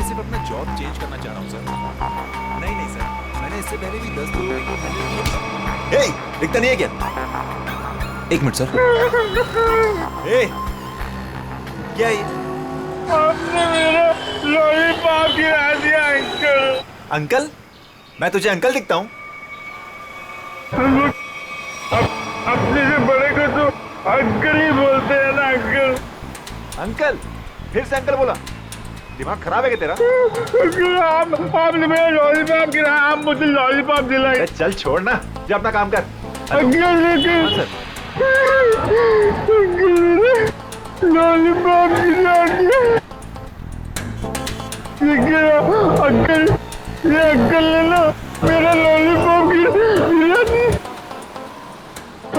सिर्फ अपना job change करना चाह रहा हूँ सर। नहीं नहीं सर, मैंने इससे पहले भी 10 लोगों को हैंडल किया। ए, दिखता नहीं है क्या? एक मिनट सर। ए, क्या ये? आपने मेरा लॉलीपॉप गिरा दिया अंकल। अंकल? मैं तुझे अंकल दिखता हूँ? अपने से बड़े को तो अंकल ही बोलते हैं ना अंकल। अंकल? फिर से अंकल बोला? दिमाग खराब है क्या तेरा? आपने मेरा लॉलीपॉप गिराया, आप मुझे लॉलीपॉप दिलाए। चल छोड़ ना, जा अपना काम कर। अंकल हाँ सर। लॉलीपॉप गिरा दिया। अंकल, ये अंकल ने ना मेरा लॉलीपॉप गिरा दिया।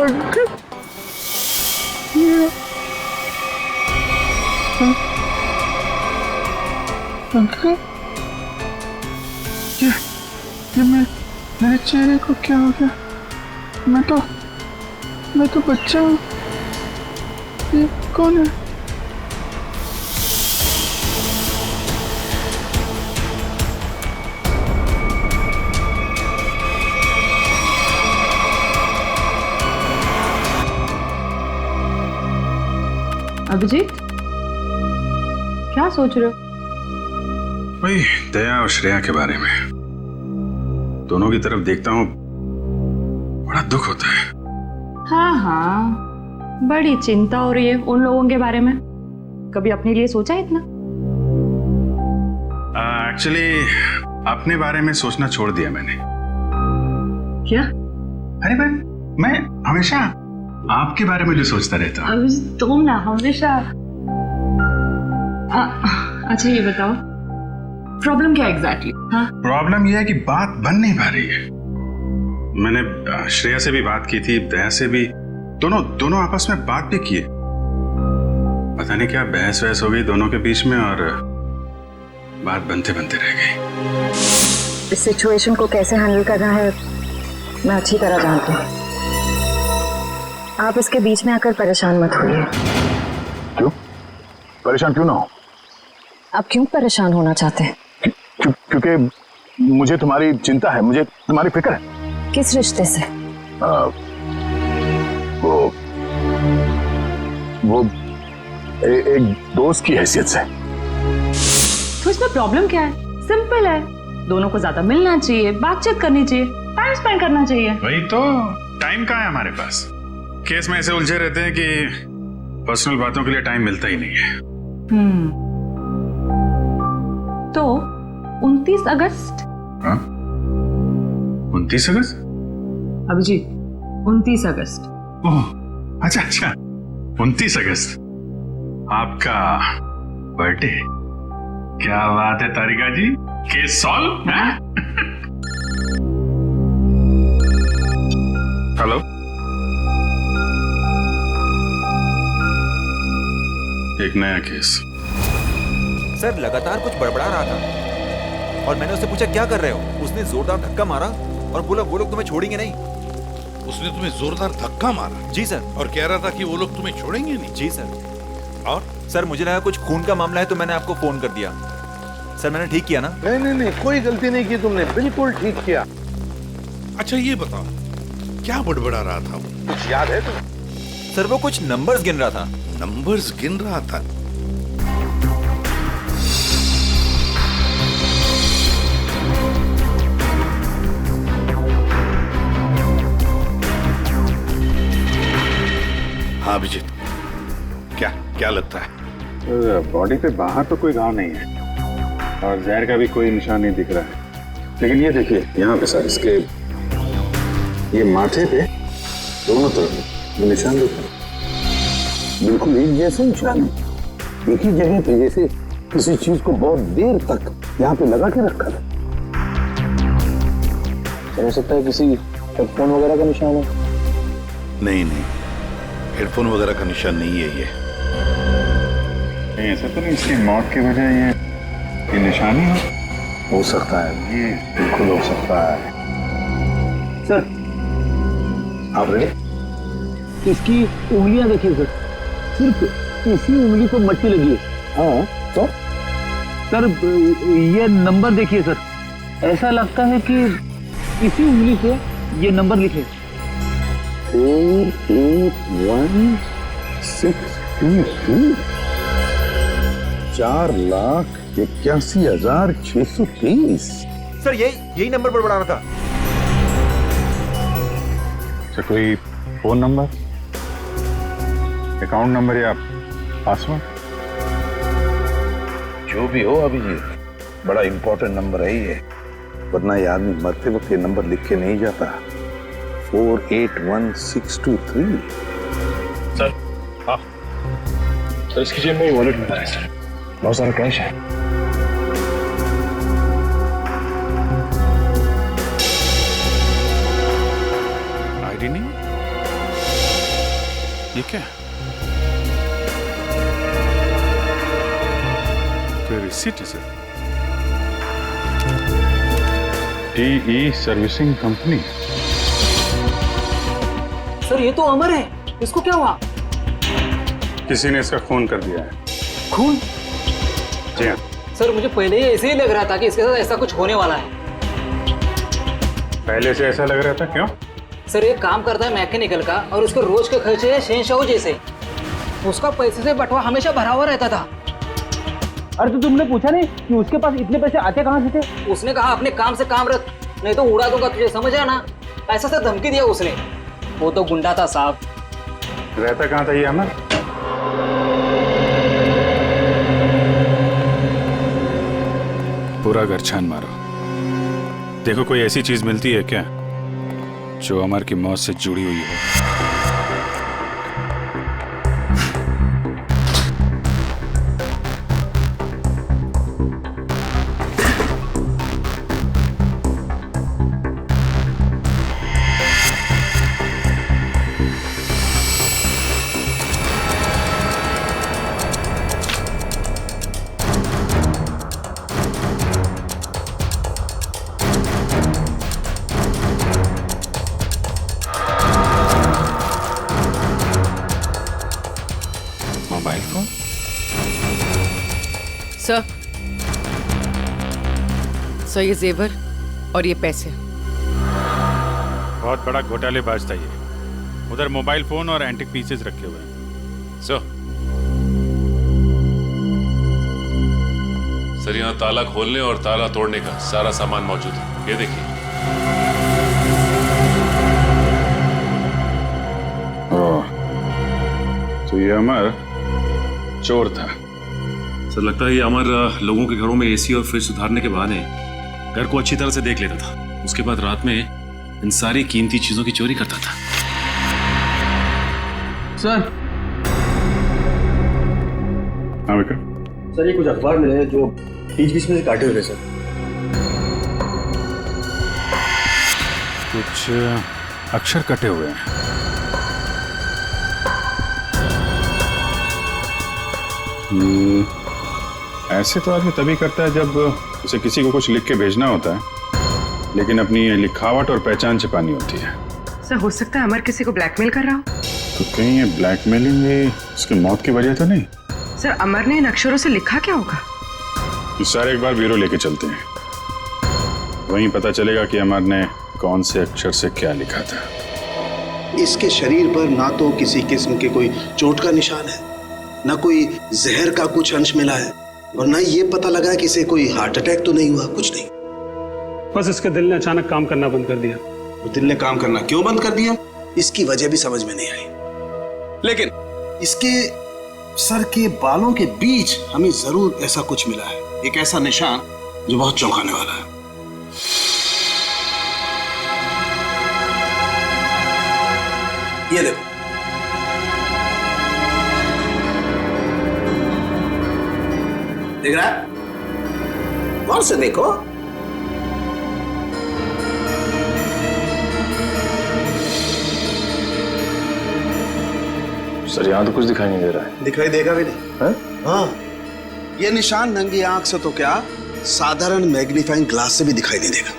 अंकल अंकल, ये मेरे चेहरे को क्या हो गया? मैं तो बच्चा हूँ। ये कौन है? अभिजीत, क्या सोच रहे हो? वही दया और श्रेया के बारे में। दोनों की तरफ देखता हूँ, बड़ा दुख होता है। हाँ, बड़ी चिंता हो रही है उन लोगों के बारे में। कभी अपने लिए सोचा है इतना? एक्चुअली अपने बारे में सोचना छोड़ दिया मैंने। क्या? अरे मैं हमेशा आपके बारे में जो सोचता रहता हूँ। अभिजीत, तुम ना हमेशा। अच्छा ये बताओ, प्रॉब्लम क्या एग्जैक्टली? हाँ, प्रॉब्लम यह है कि बात बन नहीं पा रही है। मैंने श्रेया से भी बात की थी, दया से भी, दोनों आपस में बात भी किए। पता नहीं क्या बहस वहस हो गई दोनों के बीच में और बात बनते बनते रह गई। इस सिचुएशन को कैसे हैंडल करना है मैं अच्छी तरह जानती हूँ। आप इसके बीच में आकर परेशान मत होइए। क्यों? परेशान क्यों ना हो? आप क्यों परेशान होना चाहते हैं? क्योंकि मुझे तुम्हारी चिंता है, मुझे तुम्हारी फिक्र है। किस रिश्ते से? वो एक दोस्त की हैसियत से। तो इसमें प्रॉब्लम क्या है? सिंपल है, दोनों को ज्यादा मिलना चाहिए, बातचीत करनी चाहिए, टाइम स्पेंड करना चाहिए। वही तो, टाइम कहाँ है हमारे पास? केस में ऐसे उलझे रहते हैं कि पर्सनल बातों के लिए टाइम मिलता ही नहीं है। तो 29 अगस्त? हाँ? 29 अगस्त? अभिजीत, 29 अगस्त। ओह, अच्छा 29 अगस्त आपका बर्थडे। क्या बात है तारिका जी, केस सॉल्व। हेलो, एक नया केस। सर लगातार कुछ बड़बड़ा रहा था और मैंने उससे पूछा क्या कर रहे हो? उसने जोरदार धक्का मारा और बोला वो लोग तुम्हें छोड़ेंगे नहीं। उसने तुम्हें जोरदार धक्का मारा? जी सर। और कह रहा था कि वो लोग तुम्हें छोड़ेंगे नहीं? जी सर। और सर मुझे लगा कुछ खून का मामला है तो मैंने आपको फोन कर दिया। सर मैंने ठीक किया ना? नहीं, कोई गलती नहीं की तुमने, बिल्कुल ठीक किया। अच्छा ये बताओ, क्या बड़बड़ा रहा था वो? कुछ याद है तुम्हें? सर वो कुछ नंबर्स गिन रहा था। नंबर्स गिन रहा था? हाँ अभिजीत, क्या लगता है? बॉडी पे बाहर तो कोई घाव नहीं है और जहर का भी कोई निशान नहीं दिख रहा है, लेकिन ये देखिए यहाँ पे सर, इसके ये माथे पे दोनों तरफ ये निशान दिख रहे हैं। बिल्कुल एक जैसे निशान है, एक ही जगह पे, जैसे किसी चीज को बहुत देर तक यहाँ पे लगा के रखा था। हो सकता है किसी हेडफोन वगैरह का निशान हो। नहीं, हेडफोन वगैरह का निशान नहीं है ये। नहीं, ऐसा तो नहीं इसकी मौत की वजह ये निशानी हो सकता है, ये बिल्कुल हो सकता है। सर आप रेडी? इसकी उंगलियां देखिए सर, सिर्फ इसी उंगली को मट्टी लगी है। हाँ तो सर ये नंबर देखिए सर, ऐसा लगता है कि इसी उंगली से ये नंबर लिखे। 48163 4,81,623। सर यही नंबर पर बढ़ाना था। अच्छा, कोई फोन नंबर, अकाउंट नंबर या पासवर्ड? जो भी हो अभिजीत, बड़ा इंपॉर्टेंट नंबर है ये, वरना ये आदमी मरते वक्त ये नंबर लिख के नहीं जाता। 481,623। सर हाँ सर, इसकी जेब में वॉलेट मिला है सर, बहुत सारा कैश है। आईडी नहीं, ये क्या? कोई रिसीट है सर? टीई सर्विसिंग कंपनी। सर ये तो अमर है, इसको क्या हुआ? किसी ने इसका खून कर दिया है। खून? जी हाँ। सर मुझे पहले ही ऐसे ही लग रहा था कि इसके साथ ऐसा कुछ होने वाला है। पहले से ऐसा लग रहा था, क्यों? सर ये काम करता है मैकेनिकल का और उसके रोज के खर्चे है शहंशाह जैसे। उसका पैसे से बंटवा हमेशा भरा हुआ रहता था। अरे तो तुमने पूछा नहीं कि उसके पास इतने पैसे आते कहाँ से थे? उसने कहा अपने काम से काम रख, नहीं तो उड़ा दूंगा तुझे, समझ आना। ऐसा से धमकी दिया उसने। वो तो गुंडा था साहब। रहता कहाँ था ये अमर? पूरा घर छान मारो, देखो कोई ऐसी चीज मिलती है क्या जो अमर की मौत से जुड़ी हुई हो। Mobile phone? सर ये जेवर और ये पैसे। बहुत बड़ा घोटालेबाज था ये। उधर मोबाइल फोन और एंटिक पीसेस रखे हुए हैं। सर यहाँ ताला खोलने और ताला तोड़ने का सारा सामान मौजूद है, ये देखिए। तो ये अमर चोर था। सर लगता है ये अमर लोगों के घरों में एसी और फ्रिज सुधारने के बहाने घर को अच्छी तरह से देख लेता था। उसके बाद रात में इन सारी कीमती चीजों की चोरी करता था। सर हाँ विक्रम। सर ये कुछ अखबार मिले हैं जो बीच बीच में से काटे हुए सर। कुछ अक्षर कटे हुए हैं। ऐसे तो आदमी तभी करता है जब उसे किसी को कुछ लिख के भेजना होता है, लेकिन अपनी लिखावट और पहचान छिपानी होती है। सर हो सकता है अमर किसी को ब्लैकमेल कर रहा हो। तो कहीं ये ब्लैकमेलिंग उसकी मौत की वजह तो नहीं? सर अमर ने इन अक्षरों से लिखा क्या होगा? इस सारे एक बार ब्यूरो लेके चलते हैं, वहीं पता चलेगा कि अमर ने कौन से अक्षर से क्या लिखा था। इसके शरीर पर ना तो किसी किस्म के कोई चोट का निशान है, ना कोई जहर का कुछ अंश मिला है, और ना ये पता लगा कि इसे कोई हार्ट अटैक तो नहीं हुआ, कुछ नहीं। बस इसके दिल ने अचानक काम करना बंद कर दिया। दिल ने काम करना क्यों बंद कर दिया, इसकी वजह भी समझ में नहीं आई। लेकिन इसके सर के बालों के बीच हमें जरूर ऐसा कुछ मिला है, एक ऐसा निशान जो बहुत चौंकाने वाला है। ये देखो, दिख रहा है? गौर से देखो। सर यहाँ तो कुछ दिखाई नहीं दे रहा है। दिखाई देगा भी नहीं है? हाँ, ये निशान नंगी आंख से तो क्या, साधारण मैग्नीफाइंग ग्लास से भी दिखाई नहीं देगा।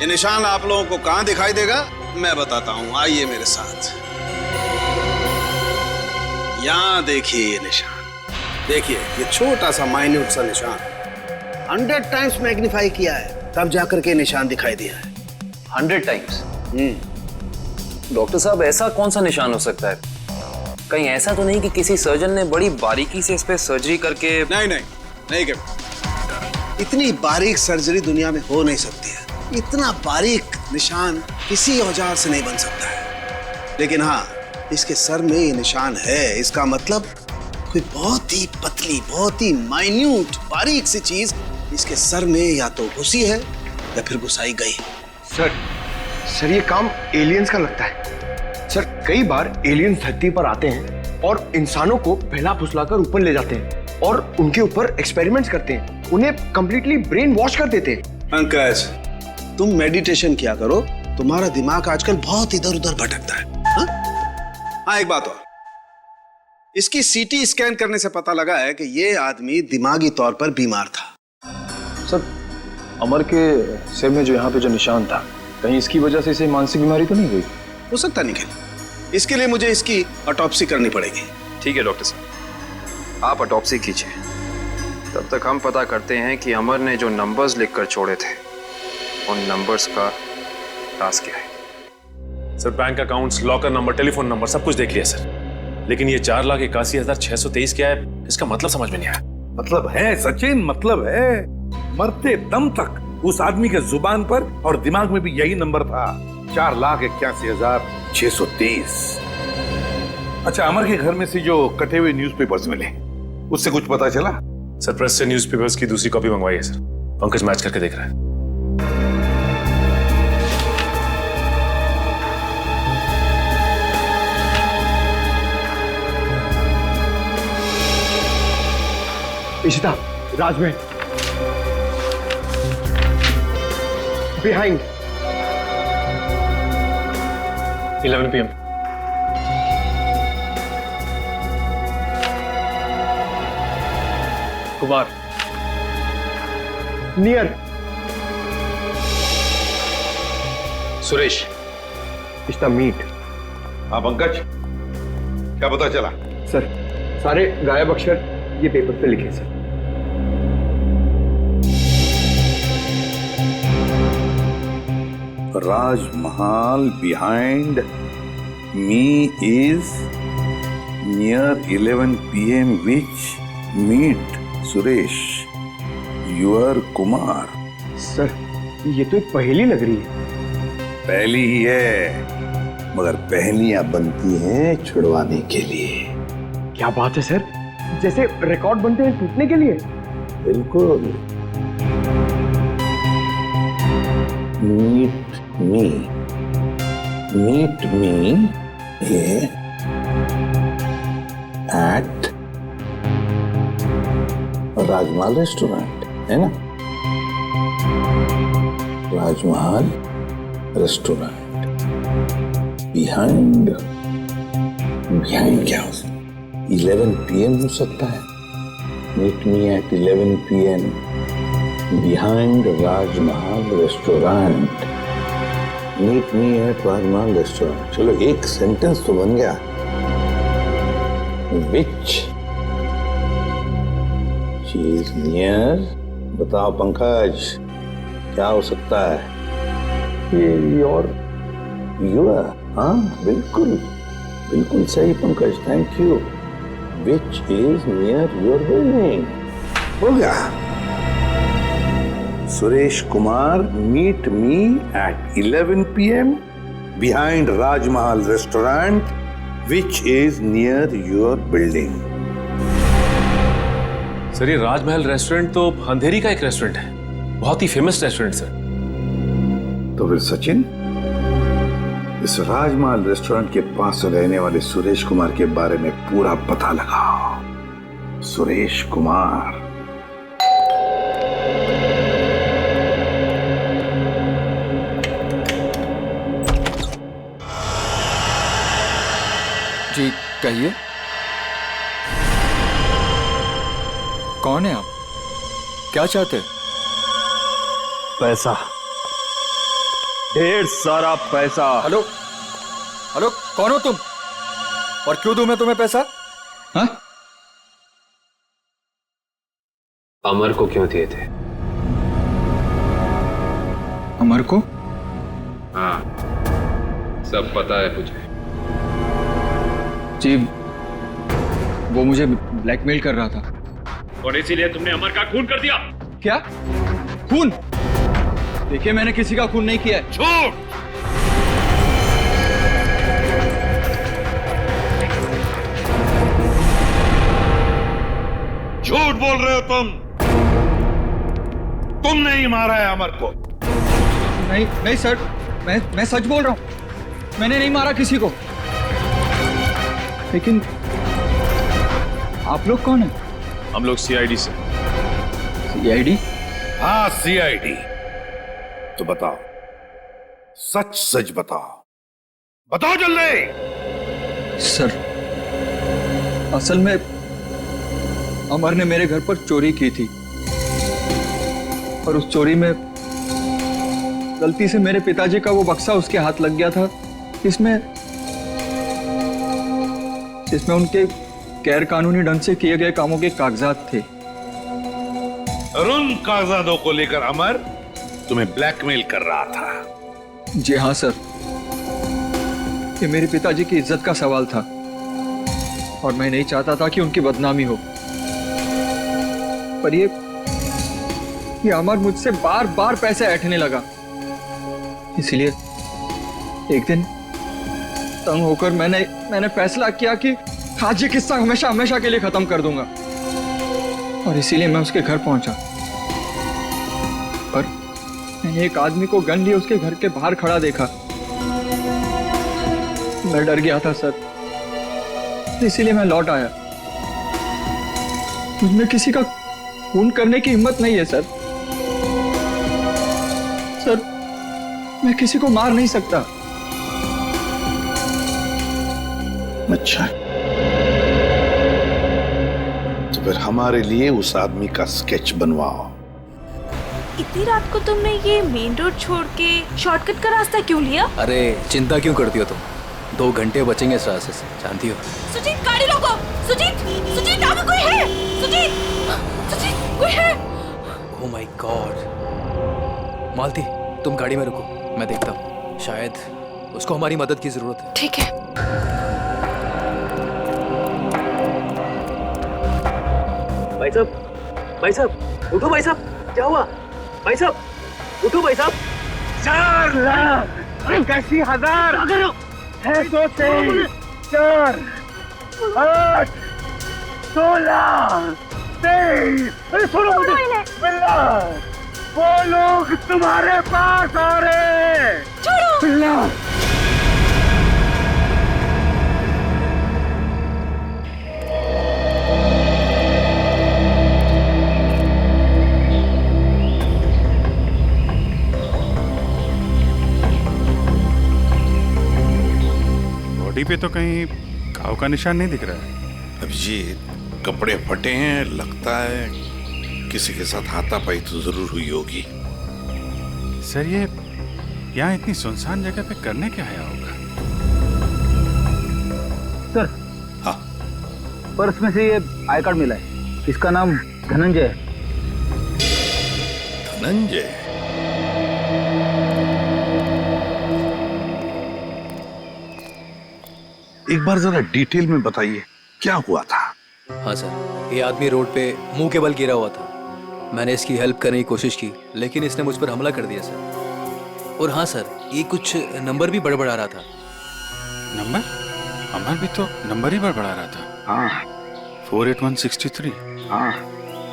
ये निशान आप लोगों को कहां दिखाई देगा मैं बताता हूं, आइए मेरे साथ। यहां देखिए ये निशान, देखिए ये छोटा सा माइन्यूट सा निशान 100 टाइम्स मैग्नीफाई किया है, तब जाकर के निशान दिखाई दिया है। 100 टाइम्स? डॉक्टर साहब, ऐसा कौन सा निशान हो सकता है? कहीं ऐसा तो नहीं कि किसी सर्जन ने बड़ी बारीकी से इस पे सर्जरी करके? नहीं कर। इतनी बारीक सर्जरी दुनिया में हो नहीं सकती है। इतना बारीक निशान किसी औजार से नहीं बन सकता है। लेकिन हाँ, इसके सर में ये निशान है। इसका मतलब कोई बहुत ही पतली, बहुत ही माइन्यूट, बारीक सी चीज इसके सर में या तो घुसी है या फिर घुसाई गई। सर ये काम एलियंस का लगता है। सर कई बार एलियंस धरती पर आते हैं और इंसानों को बहला फुसलाकर ऊपर ले जाते हैं और उनके ऊपर एक्सपेरिमेंट्स करते हैं, उन्हें कंप्लीटली ब्रेन वॉश कर देते हैं। पंकज, तुम मेडिटेशन किया करो, तुम्हारा दिमाग आजकल बहुत इधर उधर भटकता है। हाँ, एक बात और, इसकी सीटी स्कैन करने से पता लगा है कि ये आदमी दिमागी तौर पर बीमार था। सर अमर के सिर में जो यहाँ पे जो निशान था, कहीं इसकी वजह से इसे मानसिक बीमारी तो नहीं हुई? हो सकता निखिल। इसके लिए मुझे इसकी ऑटोप्सी करनी पड़ेगी। ठीक है डॉक्टर साहब, आप ऑटोप्सी कीजिए। तब तक हम पता करते हैं कि अमर ने जो नंबर्स लिखकर छोड़े थे, उन नंबर्स का राज क्या है। Sir bank accounts, locker number, telephone number सब कुछ देख लिया सर, लेकिन ये 4,81,623 क्या है, इसका मतलब समझ में नहीं आया। मतलब है सचिन, मतलब है। मरते दम तक उस आदमी के जुबान पर और दिमाग में भी यही नंबर था, 4,81,623। अच्छा, अमर के घर में से जो कटे हुए न्यूज़पेपर्स मिले, उससे कुछ पता चला? सर प्रेस से न्यूज़पेपर्स की दूसरी कॉपी मंगवाई है सर, पंकज मैच करके देख रहा है। इशिता, राज में behind 11 PM। Kumar near Suresh Ishta meet. हाँ पंकज, क्या पता चला? सर सारे गायब अक्षर ये पेपर पे लिखे sir. Rajmahal behind me is near 11 PM which meet Suresh, your Kumar। Sir ये तो एक पहेली लग रही है। पहली ही है, मगर पहेलियां बनती हैं छुड़वाने के लिए। क्या बात है सर, जैसे रिकॉर्ड बनते हैं टूटने के लिए। बिल्कुल। meet me at Rajmahal restaurant, है ना? राजमहल रेस्टोरेंट बिहाइंड क्या हो सकता है? 11 PM हो सकता है। Meet me at 11 PM behind Rajmahal restaurant. Meet me at Rajmahal restaurant. चलो एक सेंटेंस तो बन गया। विच चीज नियर, बताओ पंकज, क्या हो सकता है? ये और युवा। हाँ बिल्कुल बिल्कुल सही Pankaj, thank you. Which is near your building. हो गया। Suresh Kumar, meet me at 11 PM behind Rajmahal restaurant which is near your building। Sir ये राजमहल रेस्टोरेंट तो अंधेरी का एक रेस्टोरेंट है, बहुत ही फेमस रेस्टोरेंट सर। तो फिर सचिन, इस राजमहल रेस्टोरेंट के पास रहने वाले सुरेश कुमार के बारे में पूरा पता लगाओ। सुरेश कुमार। जी कहिए, कौन है आप? क्या चाहते? पैसा, ढेर सारा पैसा। हेलो हेलो, कौन हो तुम और क्यों दूं मैं तुम्हें पैसा? हाँ? अमर को क्यों दिए थे? अमर को? हाँ, सब पता है मुझे। जी, वो मुझे ब्लैकमेल कर रहा था। और इसीलिए तुमने अमर का खून कर दिया? क्या? खून? देखिए, मैंने किसी का खून नहीं किया है। झूठ! झूठ बोल रहे हो तुम। तुमने ही मारा है अमर को। नहीं नहीं सर, मैं सच बोल रहा हूं। मैंने नहीं मारा किसी को। लेकिन आप लोग कौन हैं? हम लोग सीआईडी से। सीआईडी? हाँ, सीआईडी। तो बताओ, सच सच बताओ, बताओ जल्दी। सर, असल में अमर ने मेरे घर पर चोरी की थी और उस चोरी में गलती से मेरे पिताजी का वो बक्सा उसके हाथ लग गया था, जिसमें उनके गैर कानूनी ढंग से किए गए कामों के कागजात थे। और उन कागजातों को लेकर अमर तुम्हें ब्लैकमेल कर रहा था। जी हाँ सर, ये मेरे पिताजी की इज्जत का सवाल था और मैं नहीं चाहता था कि उनकी बदनामी हो। पर ये अमर मुझसे बार बार पैसे ऐंठने लगा। इसलिए एक दिन तंग होकर मैंने फैसला किया कि आज ये किस्सा हमेशा हमेशा के लिए खत्म कर दूंगा। और इसीलिए मैं उसके घर पहुंचा। पर मैंने एक आदमी को गन लिए उसके घर के बाहर खड़ा देखा। मैं डर गया था सर, इसीलिए मैं लौट आया। मुझमें किसी का खून करने की हिम्मत नहीं है सर। सर, मैं किसी को मार नहीं सकता। अच्छा, तो फिर हमारे लिए उस आदमी का स्केच बनवाओ। इतनी रात को तुमने ये मेन रोड छोड़ के शॉर्टकट का रास्ता क्यों लिया? अरे चिंता क्यों करती हो तुम? 2 घंटे बचेंगे इस रास्ते से, जानती हो। सुजीत, गाड़ी रोको। सुजीत, आगे कोई है? सुजीत, कोई है? Oh my God. मालती, तुम गाड़ी में रुको, मैं देखता हूँ। शायद उसको हमारी मदद की जरूरत है। ठीक है। भाई साहब, उठो भाई साहब, क्या हुआ? भाई साहब, उठो भाई साहब। 4 लाख 81,000 है 223 4 8 16 23। अरे सुनो बिल्ला, वो लोग तुम्हारे पास आ रहे। छोड़ो बिल्ला। पे तो कहीं घाव का निशान नहीं दिख रहा है। अभिजीत, कपड़े फटे हैं, लगता है किसी के साथ हाथापाई तो जरूर हुई होगी। सर, ये यहाँ इतनी सुनसान जगह पे करने क्या आया होगा? सर, हाँ, पर्स में से ये आई कार्ड मिला है। इसका नाम धनंजय है। धनंजय? एक बार जरा डिटेल में बताइए, क्या हुआ था? हाँ सर, ये आदमी रोड पे मुंह के बल गिरा हुआ था। मैंने इसकी हेल्प करने की कोशिश की, लेकिन इसने मुझ पर हमला कर दिया सर। और हाँ सर, ये कुछ नंबर भी बड़बड़ा रहा था। नंबर? अमर भी तो नंबर ही बड़बड़ा रहा था। हाँ, 48163। हाँ,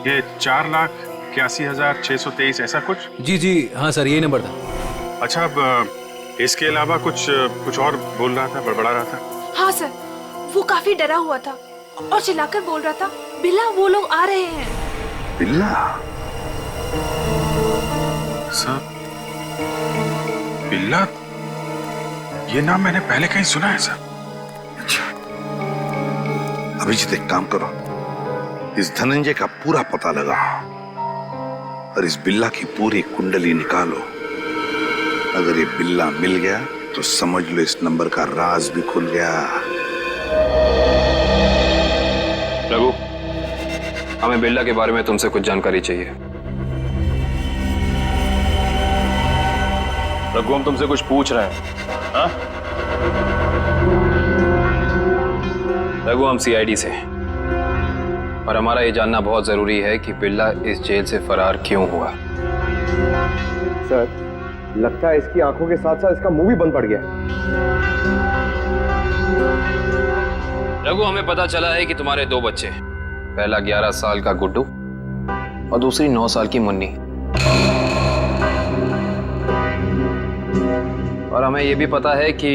ये 4,81,623 ऐसा कुछ? जी हाँ सर, यही नंबर था। अच्छा, अब इसके अलावा कुछ और बोल रहा था, बड़बड़ा रहा था? हाँ सर, वो काफी डरा हुआ था और चिल्लाकर बोल रहा था, बिल्ला वो लोग आ रहे हैं। बिल्ला? सर, बिल्ला, ये नाम मैंने पहले कहीं सुना है सर। अच्छा, अभिजीत एक काम करो, इस धनंजय का पूरा पता लगाओ और इस बिल्ला की पूरी कुंडली निकालो। अगर ये बिल्ला मिल गया तो समझ लो इस नंबर का राज भी खुल गया। रघु, हमें बिल्ला के बारे में तुमसे कुछ जानकारी चाहिए। रघु, हम तुमसे कुछ पूछ रहे हैं। हाँ रघु, हम सीआईडी से हैं और हमारा ये जानना बहुत जरूरी है कि बिल्ला इस जेल से फरार क्यों हुआ। सर, लगता है इसकी आंखों के साथ साथ इसका मुंह भी बंद पड़ गया। रघु, हमें पता चला है कि तुम्हारे 2 बच्चे, पहला 11 साल का गुड्डू और दूसरी 9 साल की मुन्नी। और हमें यह भी पता है कि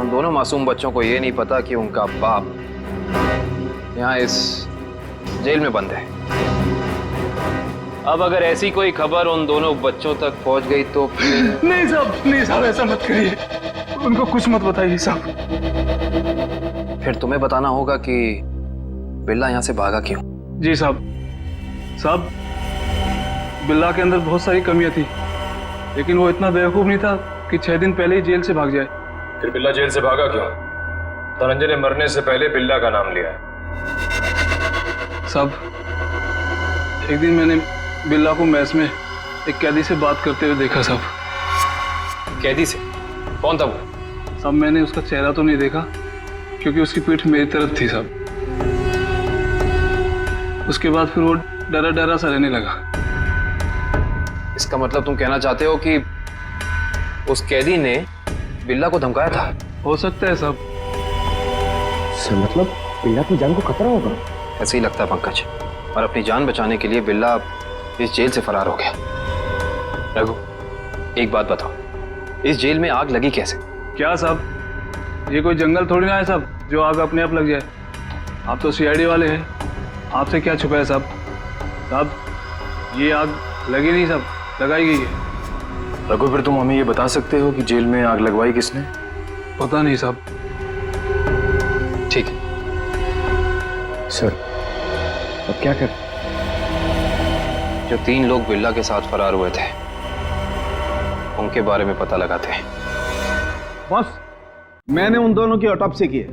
उन दोनों मासूम बच्चों को यह नहीं पता कि उनका बाप यहाँ इस जेल में बंद है। अब अगर ऐसी कोई खबर उन दोनों बच्चों तक पहुंच गई तो फिर... नहीं साहब, ऐसा मत करिए, उनको कुछ मत बताइए साहब। फिर तुम्हें बताना होगा कि बिल्ला यहाँ से भागा क्यों। जी साहब, बिल्ला के अंदर बहुत सारी कमियां थी, लेकिन वो इतना बेवकूफ नहीं था कि 6 दिन पहले ही जेल से भाग जाए। फिर बिल्ला जेल से भागा क्यों? धनंजय ने मरने से पहले बिल्ला का नाम लिया है। साहब, एक दिन मैंने बिल्ला को मैस में एक कैदी से बात करते हुए देखा साहब। कैदी से? कौन था वो? साहब, मैंने उसका चेहरा तो नहीं देखा क्योंकि उसकी पीठ मेरी तरफ थी साहब। उसके बाद फिर वो डरा डरा सा रहने लगा। इसका मतलब तुम कहना चाहते हो कि उस कैदी ने बिल्ला को धमकाया था? हो सकता है साहब। सर, मतलब बिल्ला की जान को खतरा होगा? ऐसे ही लगता है पंकज, और अपनी जान बचाने के लिए बिल्ला इस जेल से फरार हो गया। रघु, एक बात बताओ, इस जेल में आग लगी कैसे? क्या साहब, ये कोई जंगल थोड़ी ना है साहब जो आग अपने आप लग जाए। आप तो सीआईडी वाले हैं, आपसे क्या छुपा है साहब, ये आग लगी नहीं साहब, लगाई गई है। रघु, फिर तुम हमें ये बता सकते हो कि जेल में आग लगवाई किसने? पता नहीं साहब। ठीक है सर, अब क्या कर? जो 3 लोग बिल्ला के साथ फरार हुए थे उनके बारे में पता लगाते हैं। बॉस, मैंने उन दोनों की ऑटोप्सी की है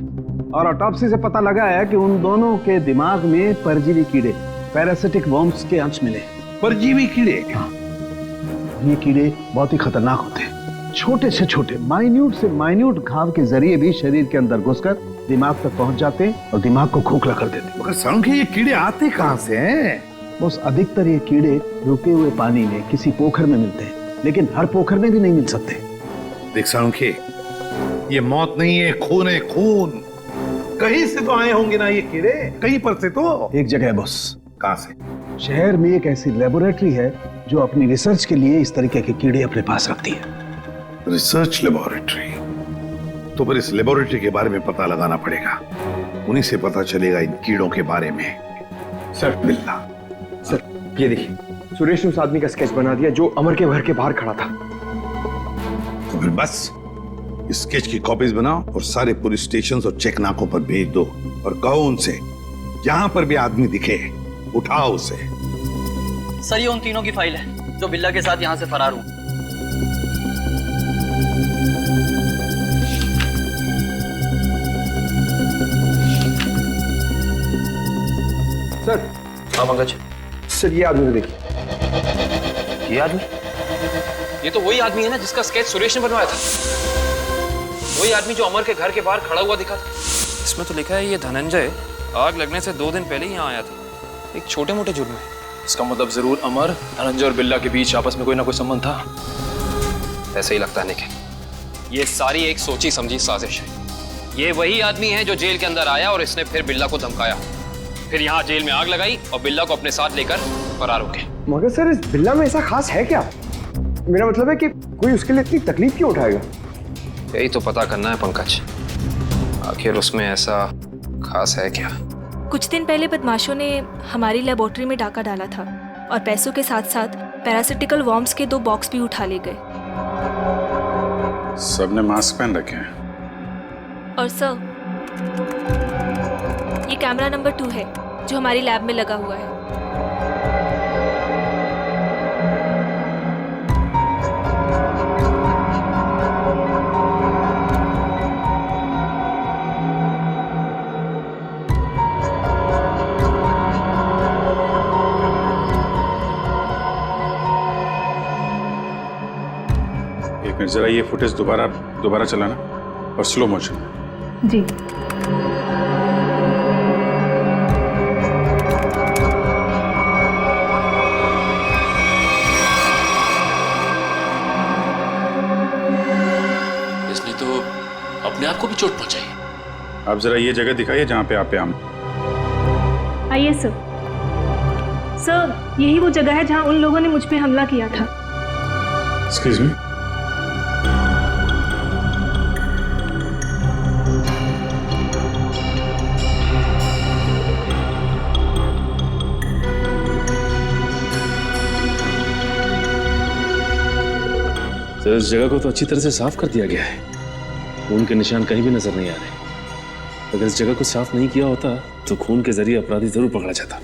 और ऑटोप्सी से पता लगा है कि उन दोनों के दिमाग में परजीवी कीड़े, पैरासिटिक वर्म्स के अंश मिले। परजीवी कीड़े? हाँ, ये कीड़े बहुत ही खतरनाक होते हैं। छोटे से छोटे, माइन्यूट से माइन्यूट घाव के जरिए भी शरीर के अंदर घुसकर दिमाग तक पहुंच जाते हैं और दिमाग को खोखला कर देते हैं। मगर सालुंखे, ये कीड़े आते कहां से हैं? बस अधिकतर ये कीड़े रुके हुए पानी में किसी पोखर में मिलते हैं, लेकिन हर पोखर में भी नहीं मिल सकते। देख सालुंखे, ये मौत नहीं है, खून है, खून। कहीं से तो आए होंगे ना ये कीड़े, कहीं पर से तो। एक जगह है बॉस। कहां से? शहर में एक ऐसी लेबोरेटरी है जो अपनी रिसर्च के लिए इस तरीके के कीड़े अपने पास रखती है। Research laboratory? तो फिर इस लेबोरेटरी के बारे में पता लगाना पड़ेगा, उन्हीं से पता चलेगा इन कीड़ों के बारे में। सर, बिल्ला। सर, ये देखिए, सुरेश ने उस आदमी का स्केच बना दिया जो अमर के घर के बाहर खड़ा था। तो फिर बस स्केच की कॉपीज बनाओ और सारे पुलिस स्टेशन और चेक नाकों पर भेज दो और कहो उनसे जहां पर भी आदमी दिखे उठाओ उसे। सर, ये उन तीनों की फाइल है जो बिल्ला के साथ यहाँ से फरार हुए। सर। हाँ पंकज। सर, ये आदमी को देखिए। ये आदमी? ये तो वही आदमी है ना जिसका स्केच सुरेश ने बनवाया था। वही आदमी जो अमर के घर के बाहर खड़ा हुआ दिखा था। इसमें तो लिखा है ये धनंजय आग लगने से 2 दिन पहले ही यहाँ आया था, एक छोटे मोटे जुर्म में। इसका मतलब जरूर अमर, धनंजय और बिल्ला के बीच आपस में कोई ना कोई संबंध था। ऐसे ही लगता है निखिल, ये सारी एक सोची समझी साजिश है। ये वही आदमी है जो जेल के अंदर आया और इसने फिर बिल्ला को धमकाया, फिर यहाँ जेल में आग लगाई और बिल्ला को अपने साथ लेकर फरार हो गए। मगर सर, इस बिल्ला में ऐसा खास है क्या? मेरा मतलब है कि कोई उसके लिए इतनी तकलीफ क्यों उठाएगा? यही तो पता करना है पंकज, आखिर उसमें ऐसा खास है क्या? कुछ दिन पहले बदमाशों ने हमारी लेबोरेटरी में डाका डाला था और पैसों के साथ साथ पैरासिटिकल वर्म्स के 2 बॉक्स भी उठा ले गए। सबने मास्क पहन रखे हैं। और सर, ये कैमरा नंबर 2 है जो हमारी लैब में लगा हुआ है। मिनट, जरा ये फुटेज दोबारा चलाना और स्लो मोशन। जी। इसने तो अपने आप को भी चोट पहुंचाई। आप जरा ये जगह दिखाइए जहाँ पे आप आम। आइए सर। सर, यही वो जगह है जहां उन लोगों ने मुझ पे हमला किया था। Excuse me. सर, इस जगह को तो अच्छी तरह से साफ कर दिया गया है, खून के निशान कहीं भी नजर नहीं आ रहे। अगर इस जगह को साफ नहीं किया होता तो खून के जरिए अपराधी जरूर पकड़ा जाता।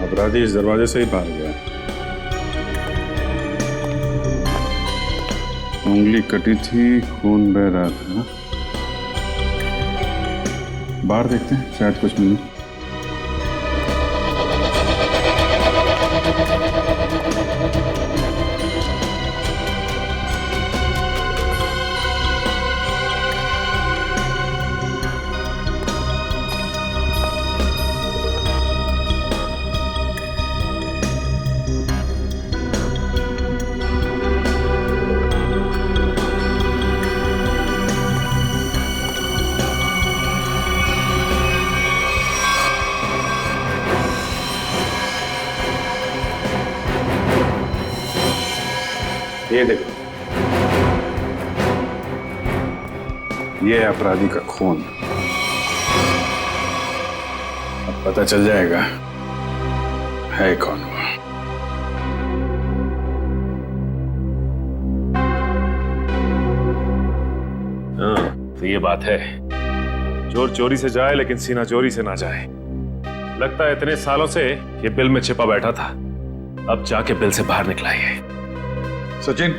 अपराधी इस दरवाजे से ही बाहर गया। उंगली कटी थी, खून बह रहा था। बाहर देखते हैं, शायद कुछ मिले। ये देखो, ये अपराधी का खून। अब पता चल जाएगा है कौन वो। हाँ, तो ये बात है, चोर चोरी से जाए लेकिन सीना चोरी से ना जाए। लगता है इतने सालों से ये बिल में छिपा बैठा था, अब जाके बिल से बाहर निकला है। सचिन,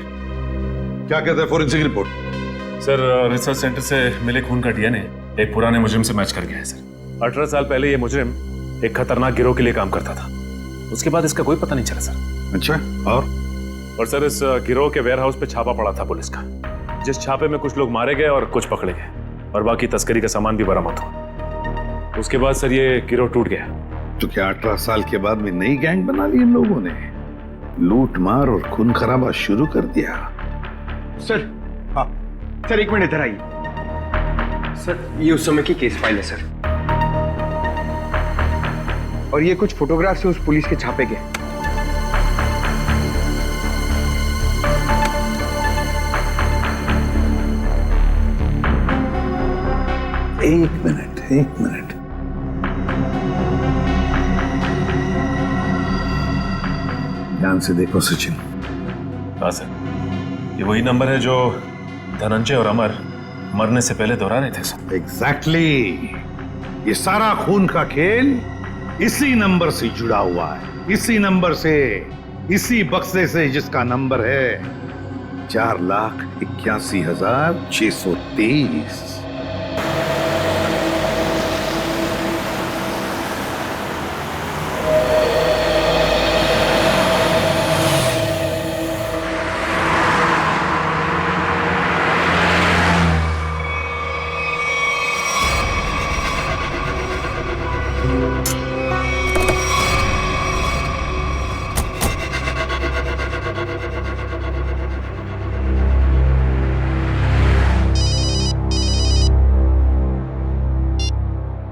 क्या कहता है forensic report? Sir, research centre से मिले खून का डीएनए एक पुराने मुजरिम से मैच कर गया है सर। 18 साल पहले ये मुजरिम एक खतरनाक गिरोह के लिए काम करता था, उसके बाद इसका कोई पता नहीं चला सर। अच्छा, और सर, इस गिरोह के वेयरहाउस पे छापा पड़ा था पुलिस का, जिस छापे में कुछ लोग मारे गए और कुछ पकड़े गए और बाकी तस्करी का सामान भी बरामद हुआ। उसके बाद सर ये गिरोह टूट गया। तो क्या 18 साल के बाद भी नई गैंग बना ली इन लोगों ने? लूट मार और खून खराबा शुरू कर दिया। सर, हाँ सर, एक मिनट इधर आइए। सर, ये उस समय की केस फाइल है सर, और ये कुछ फोटोग्राफ से उस पुलिस के छापे के। एक मिनट। ध्यान से देखो सचिन। हाँ सर, ये वही नंबर है जो धनंजय और अमर मरने से पहले दोहरा रहे थे सर। एग्जैक्टली। ये सारा खून का खेल इसी नंबर से जुड़ा हुआ है, इसी नंबर से, इसी बक्से से जिसका नंबर है 4,81,623।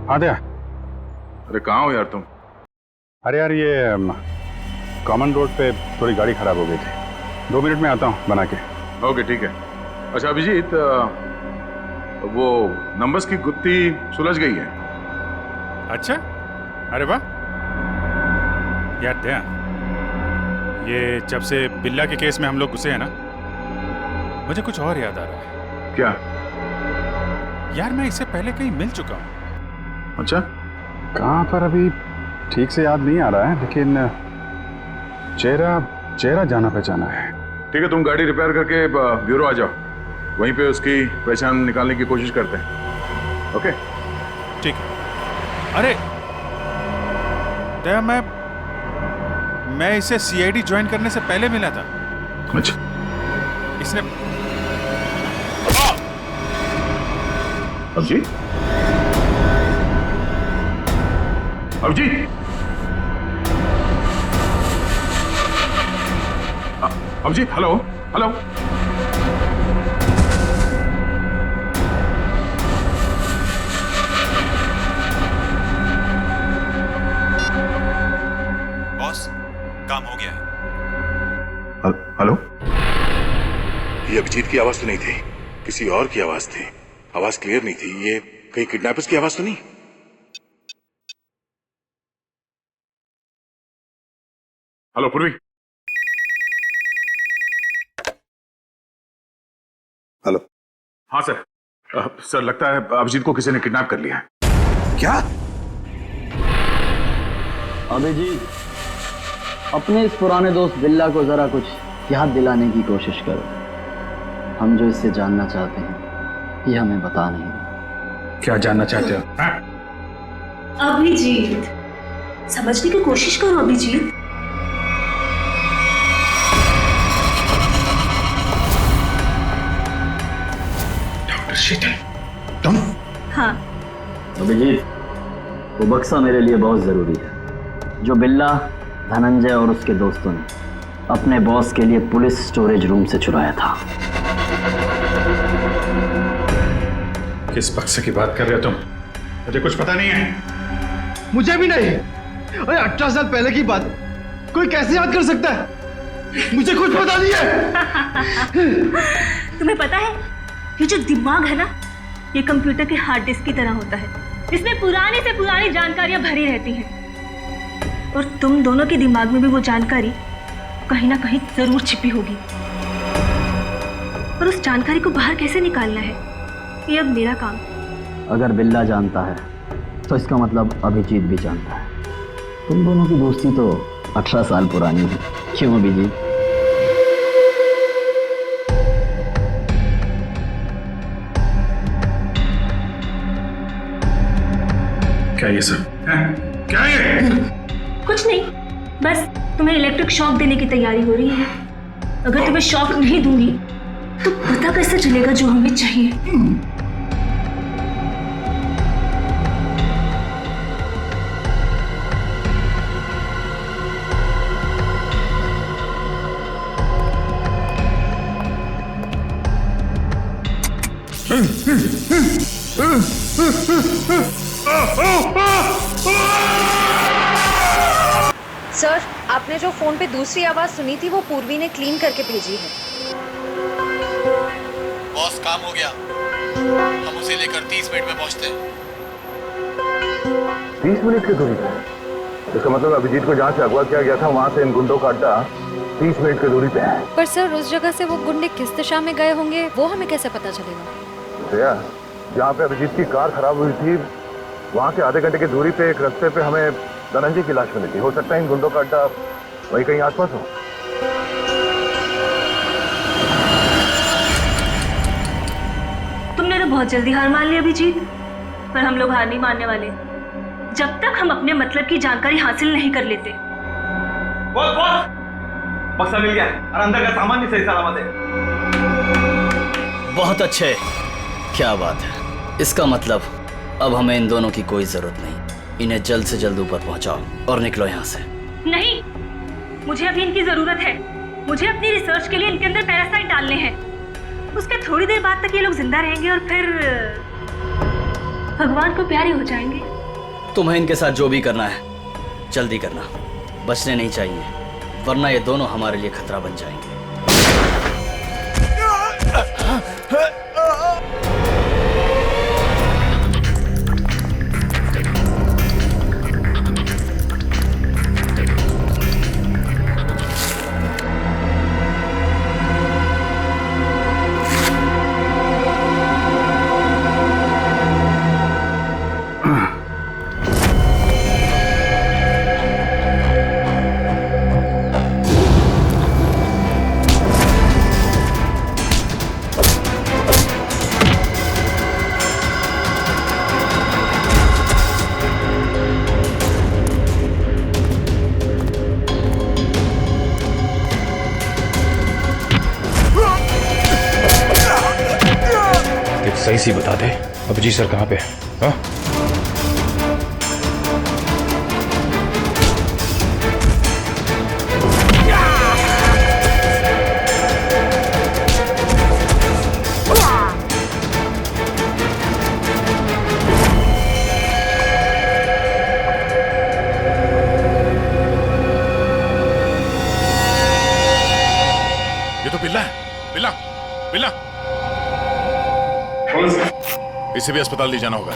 आद्या, अरे कहाँ हो यार तुम? अरे यार, ये कॉमन रोड पे थोड़ी गाड़ी खराब हो गई थी, 2 मिनट में आता हूँ बना के। ओके, ठीक है। अच्छा अभिजीत, वो नंबर्स की गुत्थी सुलझ गई है। अच्छा, अरे वाह यार। दया, ये जब से बिल्ला के केस में हम लोग घुसे हैं ना, मुझे कुछ और याद आ रहा है। क्या यार? मैं इससे पहले कहीं मिल चुका हूँ। अच्छा, कहाँ पर अभी ठीक से याद नहीं आ रहा है, लेकिन चेहरा जाना पहचाना है। ठीक है, तुम गाड़ी रिपेयर करके ब्यूरो आ जाओ, वहीं पे उसकी पहचान निकालने की कोशिश करते हैं। ओके ठीक है। अरे दया, मैं इसे सीआईडी ज्वाइन करने से पहले मिला था। अच्छा, इसने Abhijit, Abhijit, Abhijit, hello hello. Boss, काम हो गया है। हेलो, ये अभिजीत की आवाज तो नहीं थी, किसी और की आवाज थी। आवाज क्लियर नहीं थी। ये कहीं किडनैपर्स की आवाज तो नहीं? हेलो पूर्वी। हेलो। हाँ सर। सर लगता है अभिजीत को किसी ने किडनैप कर लिया है। क्या? अभिजीत, अपने इस पुराने दोस्त बिल्ला को जरा कुछ याद दिलाने की कोशिश करो। हम जो इससे जानना चाहते हैं ये हमें बता नहीं रहा। क्या जानना चाहते हो? अभिजीत, समझने की कोशिश करो अभिजीत। डॉक्टर शीतल, तुम? हाँ। अभिजीत, वो बक्सा मेरे लिए बहुत जरूरी है जो बिल्ला, धनंजय और उसके दोस्तों ने अपने बॉस के लिए पुलिस स्टोरेज रूम से चुराया था। किस बक्से की बात कर रहे हो तुम? मुझे कुछ पता नहीं है। मुझे भी नहीं। अरे 18 साल पहले की बात कोई कैसे याद कर सकता है? मुझे कुछ पता नहीं है। तुम्हें पता है, ये जो दिमाग है ना, ये कंप्यूटर के हार्ड डिस्क की तरह होता है, जिसमें पुरानी से पुरानी जानकारियां भरी रहती हैं। और तुम दोनों के दिमाग में भी वो जानकारी कहीं ना कहीं जरूर छिपी होगी। और उस जानकारी को बाहर कैसे निकालना है, ये अब मेरा काम। अगर बिल्ला जानता है तो इसका मतलब अभिजीत भी जानता है। तुम दोनों की दोस्ती तो 18 साल पुरानी है, क्यों अभिजीत? क्या ये सब? क्या ये? कुछ नहीं, बस तुम्हें इलेक्ट्रिक शॉक देने की तैयारी हो रही है। अगर तुम्हें शॉक नहीं दूंगी तो पता कैसे चलेगा जो हमें चाहिए? सर, आपने जो फोन पे दूसरी आवाज सुनी थी वो पूर्वी ने क्लीन करके भेजी है। बॉस, काम हो गया। हम उसे लेकर 30 मिनट में पहुंचते हैं। 30 मिनट की दूरी पे? इसका मतलब अभिजीत को जहाँ से अगवा किया गया था वहाँ से इन गुंडों का अड्डा 30 मिनट की दूरी पे है। पर सर, उस जगह से वो गुंडे किस दिशा में गए होंगे वो हमें कैसे पता चलेगा? भैया, जहाँ पे अभिजीत की कार खराब हुई थी वहाँ से आधे घंटे की दूरी पे एक रास्ते पे हमें धनंजय की लाश मिली थी। हो सकता है इन गुंडों का अड्डा वही कहीं आसपास हो। तुमने तो बहुत जल्दी हार मान ली अभिजीत, पर हम लोग हार नहीं मानने वाले जब तक हम अपने मतलब की जानकारी हासिल नहीं कर लेते। बॉस, बक्सा मिल गया और अंदर का सामान भी सही सलामत है। बहुत अच्छे, क्या बात है। इसका मतलब अब हमें इन दोनों की कोई जरूरत नहीं। इन्हें जल्द से जल्द ऊपर पहुंचाओ और निकलो यहाँ से। नहीं, मुझे अभी इनकी जरूरत है। मुझे अपनी रिसर्च के लिए इनके अंदर पैरासाइट डालने हैं। उसके थोड़ी देर बाद तक ये लोग जिंदा रहेंगे और फिर भगवान को प्यारे हो जाएंगे। तुम्हें इनके साथ जो भी करना है जल्दी करना, बचने नहीं चाहिए, वरना ये दोनों हमारे लिए खतरा बन जाएंगे। सही सी बता दे, अभिजीत सर कहाँ पे है? हाँ? ये तो बिल्ला है, बिल्ला, बिल्ला। इसे भी अस्पताल ले जाना होगा।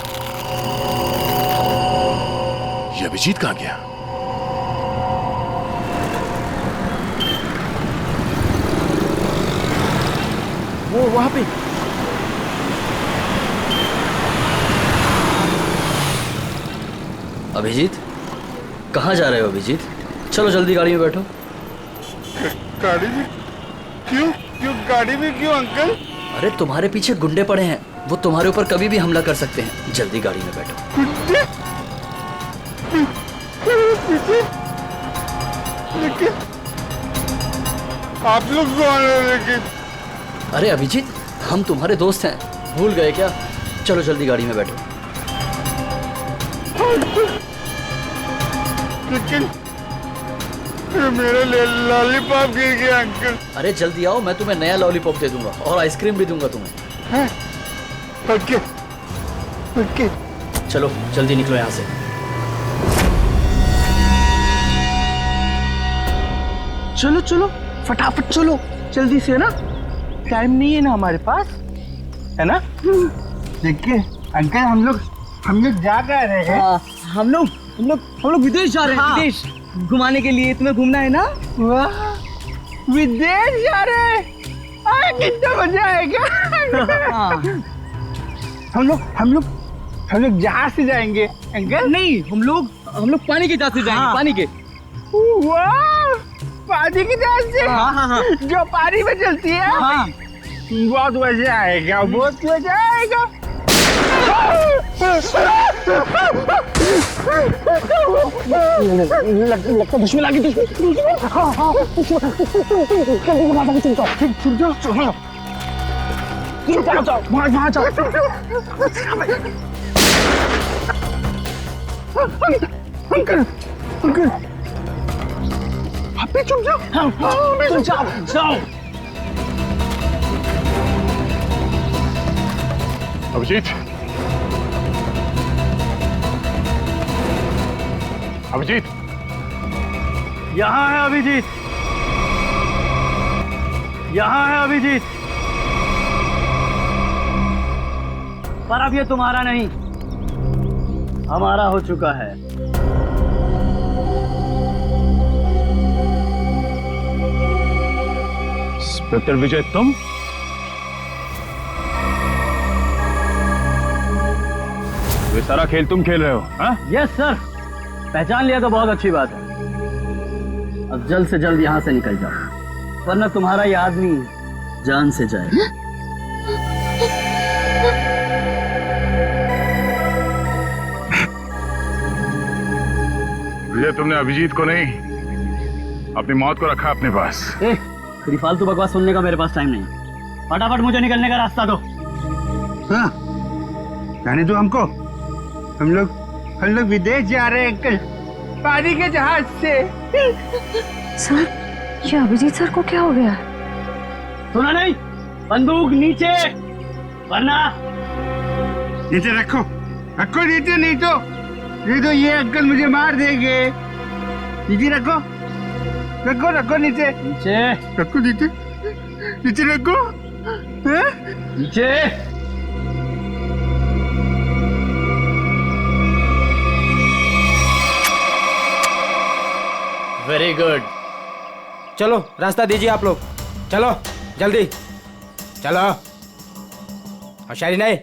ये अभिजीत कहाँ गया? वो वहां पे। अभिजीत, कहाँ जा रहे हो अभिजीत? चलो जल्दी गाड़ी में बैठो। गाड़ी में क्यों? क्यों गाड़ी में क्यों अंकल? अरे तुम्हारे पीछे गुंडे पड़े हैं, वो तुम्हारे ऊपर कभी भी हमला कर सकते हैं। जल्दी गाड़ी में बैठो। लेकिन आप लोग कौन हो? लेकिन अरे अभिजीत, हम तुम्हारे दोस्त हैं, भूल गए क्या? चलो जल्दी गाड़ी में बैठो। लेकिन मेरा लॉलीपॉप गिर गया अंकल। अरे जल्दी आओ, मैं तुम्हें नया लॉलीपॉप दे दूंगा और आइसक्रीम भी दूंगा तुम्हें। Okay okay. चलो जल्दी निकलो यहाँ से। चलो चलो फटाफट चलो, जल्दी से ना, टाइम नहीं है ना हमारे पास, है ना? देखिए अंकल, हम लोग जा रहे हैं। हम लोग विदेश जा रहे हैं। विदेश घुमाने के लिए। तुम्हें घूमना है ना? वाह, विदेश जा रहे हैं, कितना मजा आएगा। हम लोग जहाज से जाएंगे अंकल? नहीं, हम लोग पानी के जहाज से जाएंगे। पानी के। वाह, पानी की जहाज से? हाँ। जो पानी में चलती है? हाँ। बहुत मजा आएगा, बहुत मजा आएगा। लगता दुश्मन आ गई। वहाँ जाओ। अंकल आप भी चुप जाओ। जाओ। अभिजीत, अभिजीत, यहाँ है अभिजीत, यहाँ है अभिजीत। पर अब ये तुम्हारा नहीं, हमारा हो चुका है। इंस्पेक्टर विजय, तुम? ये सारा खेल तुम खेल रहे हो? हाँ? यस सर, पहचान लिया तो बहुत अच्छी बात है। अब जल्द से जल्द यहाँ से निकल जाओ, वरना तुम्हारा ये आदमी जान से जाएगा। विजय, तुमने अभिजीत को नहीं, अपनी मौत को रखा अपने पास। तेरी फालतू बकवास सुनने का मेरे पास टाइम नहीं। फटाफट मुझे निकलने का रास्ता दो। हाँ, जाने दो हमको। हम लोग विदेश जा रहे हैं अंकल, पानी के जहाज से। सर, ये अभिजीत सर को क्या हो गया? सुना नहीं? बंदूक नीचे, वरना नीचे रखो नीचे, नहीं तो ये अंकल मुझे मार देंगे। नीचे रखो नीचे रखो, नीचे रखो। नीचे। Very good. चलो रास्ता दीजिए आप लोग, चलो जल्दी चलो। होशियारी नहीं।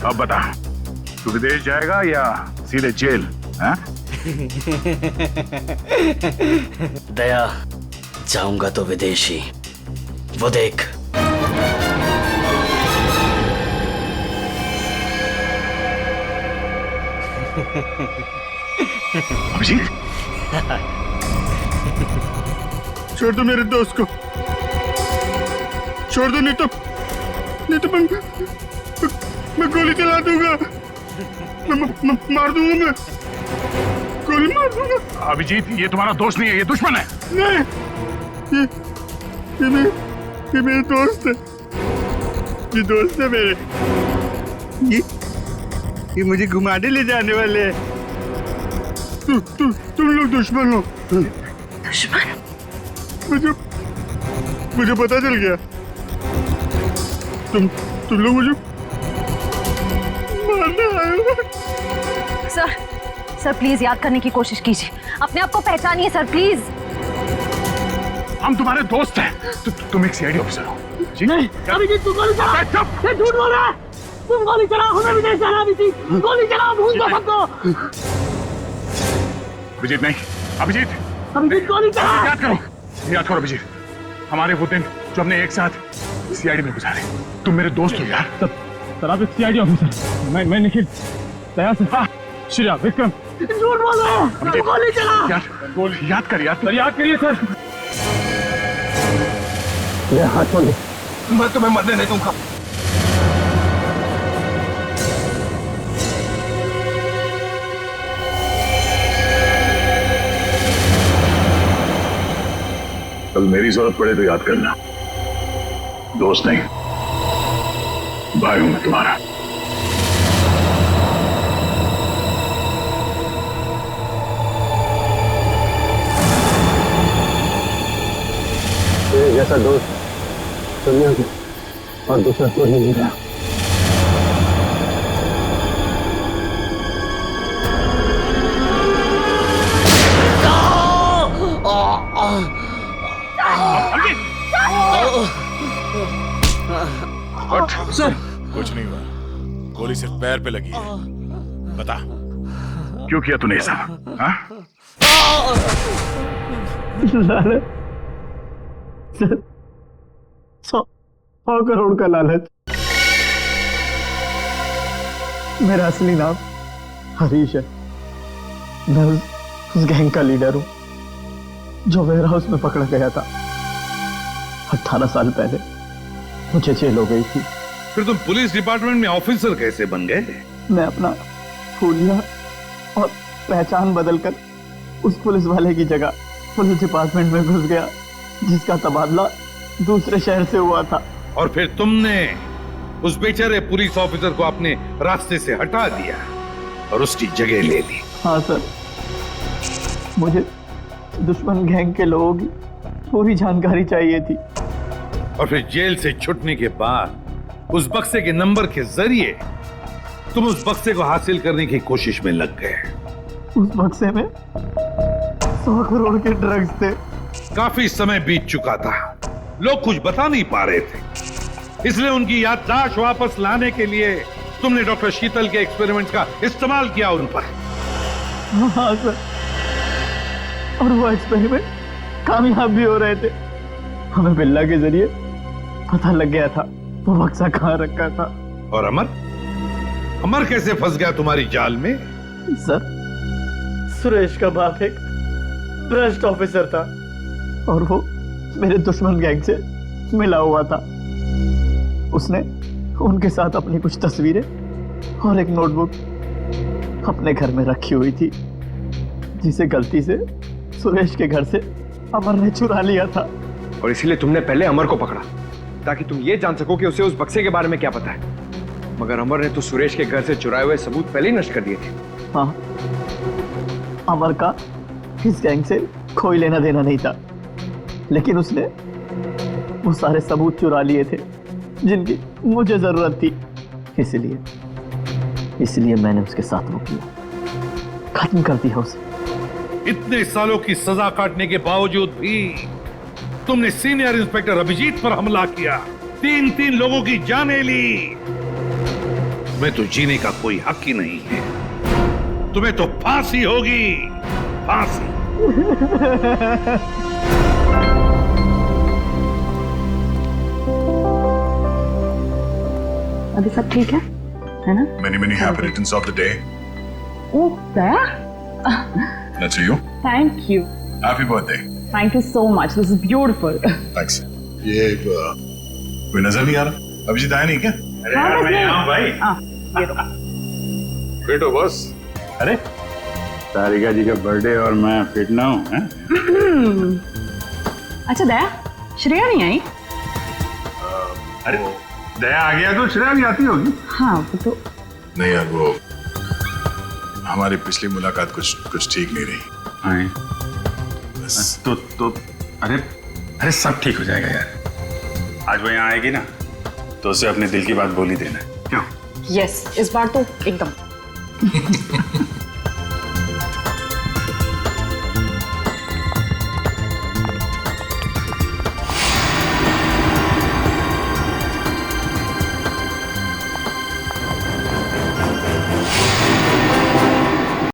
अब बता, तू विदेश जाएगा या सीधे जेल? हाँ? दया, जाऊंगा तो विदेशी, वो देख। अभिजीत, छोड़ दो मेरे दोस्त को, छोड़ दो, नहीं तो मैं गोली चला दूंगा, मैं मार दूंगा, मैं गोली मार दूंगा। अभिजीत, ये तुम्हारा दोस्त नहीं है, ये दुश्मन है। नहीं, ये मेरे दोस्त है, ये दोस्त है मेरे, ये मुझे घुमाने ले जाने वाले हैं। तुम लोग दुश्मन हो। दुश्मन? मुझे पता चल गया, तुम लोग मुझे मारने आए हो। सर प्लीज याद करने की कोशिश कीजिए, अपने आप को पहचानिए सर, प्लीज। हम तुम्हारे दोस्त हैं। तुम एक सीआईडी ऑफिसर हो। नहीं, अभिजीत तू गोली चला, ये झूठ बोल रहा है। तुम गोली चलाओ, हमें विदेश जाना भी थी, गोली चलाओ, भूल दो सबको। अभिजीत नहीं, अभिजीत गोली चला। याद करो अभिजीत, हमारे वो दिन जो हमने एक साथ सीआईडी में गुजारे। तुम मेरे दोस्त हो यार। सर आप एक सीआईडी ऑफिसर, मैं निखिल, दया से, श्रेया, विक्रम। झूठ बोल रहे हैं, गोली चला। याद कर यार। सर याद करिए सर। हाथ छोड़ दे, मैं तुम्हें मरने नहीं दूंगा। कल मेरी जरूरत पड़े तो याद करना, दोस्त नहीं, भाई हूं मैं तुम्हारा। जैसा दोस्त दुनिया में और दूसरा कोई नहीं रहा। सर कुछ नहीं हुआ, गोली सिर्फ पैर पे लगी है। बता क्यों किया तूने ऐसा? हाँ? सर 100 करोड़ का लालच। मेरा असली नाम हरीश है, मैं उस गैंग का लीडर हूं जो वेयर हाउस में पकड़ा गया था। 18 साल पहले मुझे जेल हो गई थी। फिर तुम पुलिस डिपार्टमेंट में ऑफिसर कैसे बन गए? मैं अपना हुलिया और पहचान बदलकर उस पुलिस वाले की जगह पुलिस डिपार्टमेंट में घुस गया जिसका तबादला दूसरे शहर से हुआ था। और फिर तुमने उस बेचारे पुलिस ऑफिसर को अपने रास्ते से हटा दिया और उसकी जगह ले ली। हाँ सर, मुझे दुश्मन गैंग के लोगों की पूरी जानकारी चाहिए थी। और फिर जेल से छूटने के बाद उस बक्से के नंबर के जरिए तुम उस बक्से को हासिल करने की कोशिश में लग गए। उस बक्से में 100 करोड़ के ड्रग्स थे। काफी समय बीत चुका था, लोग कुछ बता नहीं पा रहे थे, इसलिए उनकी याददाश्त वापस लाने के लिए तुमने डॉक्टर शीतल के एक्सपेरिमेंट का इस्तेमाल किया उन पर। हाँ सर, और वो एक्सपेरिमेंट कामयाब भी हो रहे थे। हमें बिल्ला के जरिए पता लग गया था वो बक्सा कहाँ रखा था। और अमर कैसे फंस गया तुम्हारी जाल में? सर, सुरेश का बाप एक भ्रष्ट ऑफिसर था और वो मेरे दुश्मन गैंग से मिला हुआ था। उसने उनके साथ अपनी कुछ तस्वीरें और एक नोटबुक अपने घर में रखी हुई थी, जिसे गलती से सुरेश के घर से अमर ने चुरा लिया था। और इसीलिए तुमने पहले अमर को पकड़ा ताकि तुम ये जान सको कि उसे उस बक्से के बारे में क्या पता है। मगर अमर ने तो सुरेश के घर से चुराए हुए सबूत पहले ही नष्ट कर दिए थे। हाँ, अमर का इस गैंग से कोई लेना देना नहीं था, लेकिन उसने वो सारे सबूत चुरा लिए थे जिनकी मुझे जरूरत थी। इसलिए मैंने उसके साथ वो किया, खत्म कर दिया उसे। इतने सालों की सजा काटने के बावजूद भी तुमने सीनियर इंस्पेक्टर अभिजीत पर हमला किया, 3 लोगों की जानें ली। तुम्हें तो जीने का कोई हक ही नहीं है, तुम्हें तो फांसी होगी, फांसी। अभी सब ठीक है ना? Many happy returns of the day. Oh, Daya? That's for you. Thank you. Happy birthday. Thank you so much. This is beautiful. Thanks. ये कोई नजर नहीं आ रहा? अभिजीत आया नहीं क्या? अरे यार, मैं यहाँ भाई। ये लो। फिट हो बस? अरे तारिका जी का बर्थडे और मैं फिट ना हूँ, हैं? अच्छा दया, श्रेया नहीं आई? अरे दया आ गया तो श्रेया भी आती होगी। हाँ वो तो नहीं यार, वो हमारी पिछली मुलाकात कुछ ठीक नहीं रही। बस तो अरे सब ठीक हो जाएगा यार। आज वो यहाँ आएगी ना तो उसे अपने दिल की बात बोल ही देना। क्यों? यस, इस बार तो एकदम।